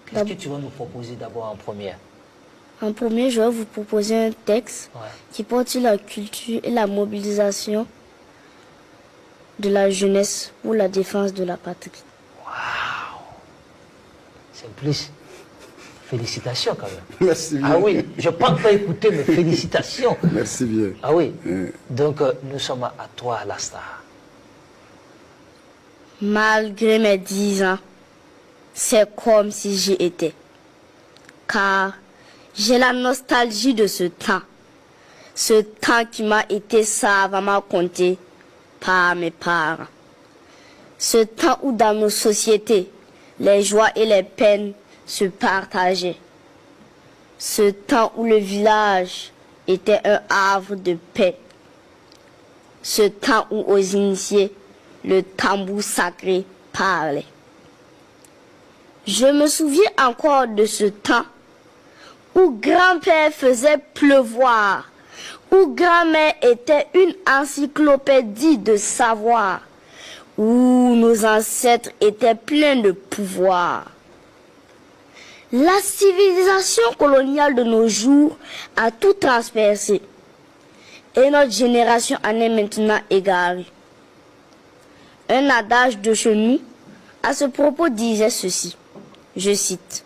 Qu'est-ce que tu vas nous proposer d'abord en première? En premier, je vais vous proposer un texte qui porte sur la culture et la mobilisation de la jeunesse pour la défense de la patrie. Waouh! C'est plus. Félicitations quand même. Merci bien. Ah oui, je ne pense pas écouter, mais félicitations. Merci bien. Ah oui. Donc, nous sommes à toi, la star. Malgré mes 10 ans, c'est comme si j'y étais. Car j'ai la nostalgie de ce temps. Ce temps qui m'a été savamment compté par mes parents. Ce temps où dans nos sociétés, les joies et les peines se partageaient. Ce temps où le village était un havre de paix. Ce temps où aux initiés, le tambour sacré parlait. Je me souviens encore de ce temps où grand-père faisait pleuvoir, où grand-mère était une encyclopédie de savoir, où nos ancêtres étaient pleins de pouvoir. La civilisation coloniale de nos jours a tout transpercé et notre génération en est maintenant égarée. Un adage de chez nous à ce propos disait ceci, je cite: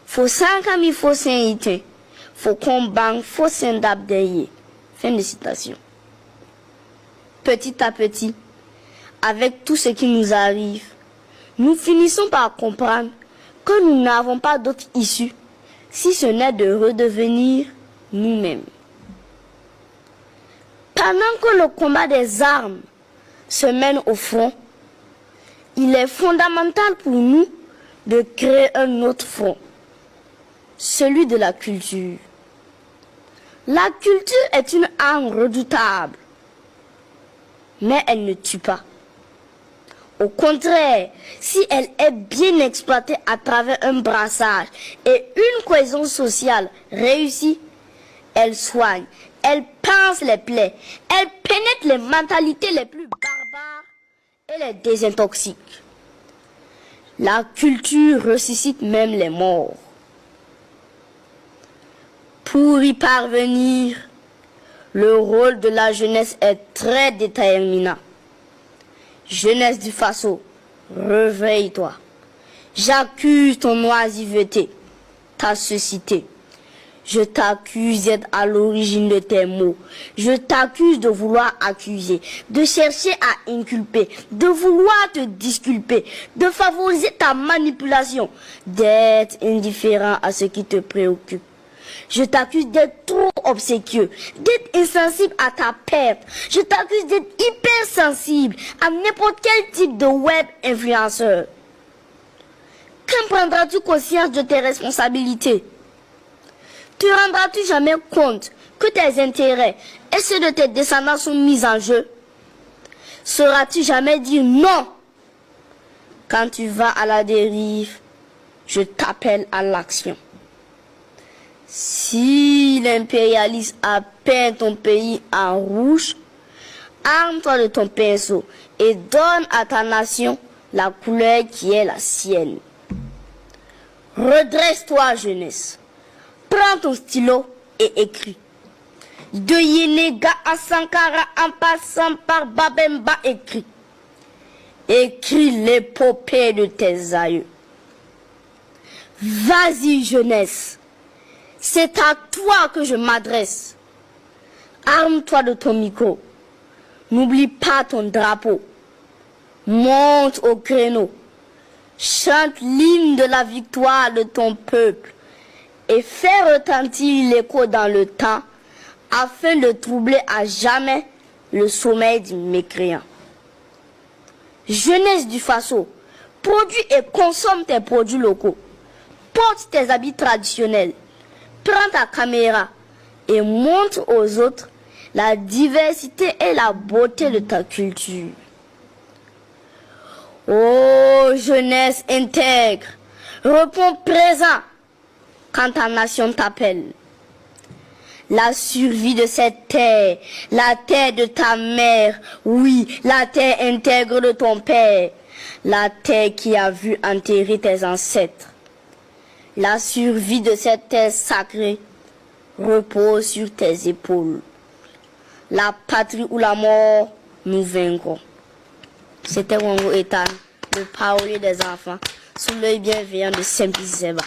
faut 5 000 faut 5 faut combattre, faut s'indabder. Fin de citation. Petit à petit, avec tout ce qui nous arrive, nous finissons par comprendre que nous n'avons pas d'autre issue si ce n'est de redevenir nous-mêmes. Pendant que le combat des armes se mène au front, il est fondamental pour nous de créer un autre front, celui de la culture. La culture est une arme redoutable, mais elle ne tue pas. Au contraire, si elle est bien exploitée à travers un brassage et une cohésion sociale réussie, elle soigne, elle pince les plaies, elle pénètre les mentalités les plus barbares et les désintoxique. La culture ressuscite même les morts. Pour y parvenir, le rôle de la jeunesse est très déterminant. Jeunesse du Faso, réveille-toi. J'accuse ton oisiveté, ta cécité. Je t'accuse d'être à l'origine de tes mots. Je t'accuse de vouloir accuser, de chercher à inculper, de vouloir te disculper, de favoriser ta manipulation, d'être indifférent à ce qui te préoccupe. Je t'accuse d'être trop obséquieux, d'être insensible à ta perte. Je t'accuse d'être hypersensible à n'importe quel type de web influenceur. Quand prendras-tu conscience de tes responsabilités? Te rendras-tu jamais compte que tes intérêts et ceux de tes descendants sont mis en jeu? Sauras-tu jamais dire non? Quand tu vas à la dérive, je t'appelle à l'action. Si l'impérialisme a peint ton pays en rouge, arme-toi de ton pinceau et donne à ta nation la couleur qui est la sienne. Redresse-toi, jeunesse. Prends ton stylo et écris. De Yenega à Sankara en passant par Babemba, écris. Écris l'épopée de tes aïeux. Vas-y, jeunesse. C'est à toi que je m'adresse. Arme-toi de ton micro. N'oublie pas ton drapeau. Monte au créneau. Chante l'hymne de la victoire de ton peuple et fais retentir l'écho dans le temps afin de troubler à jamais le sommeil du mécréant. Jeunesse du Faso, produis et consomme tes produits locaux. Porte tes habits traditionnels. Prends ta caméra et montre aux autres la diversité et la beauté de ta culture. Oh, jeunesse intègre, réponds présent quand ta nation t'appelle. La survie de cette terre, la terre de ta mère, oui, la terre intègre de ton père, la terre qui a vu enterrer tes ancêtres. La survie de cette terre sacrée repose sur tes épaules. La patrie ou la mort, nous vaincrons. C'était Wango Ethan, le parolier des enfants, sous l'œil bienveillant de Simplice Zeba.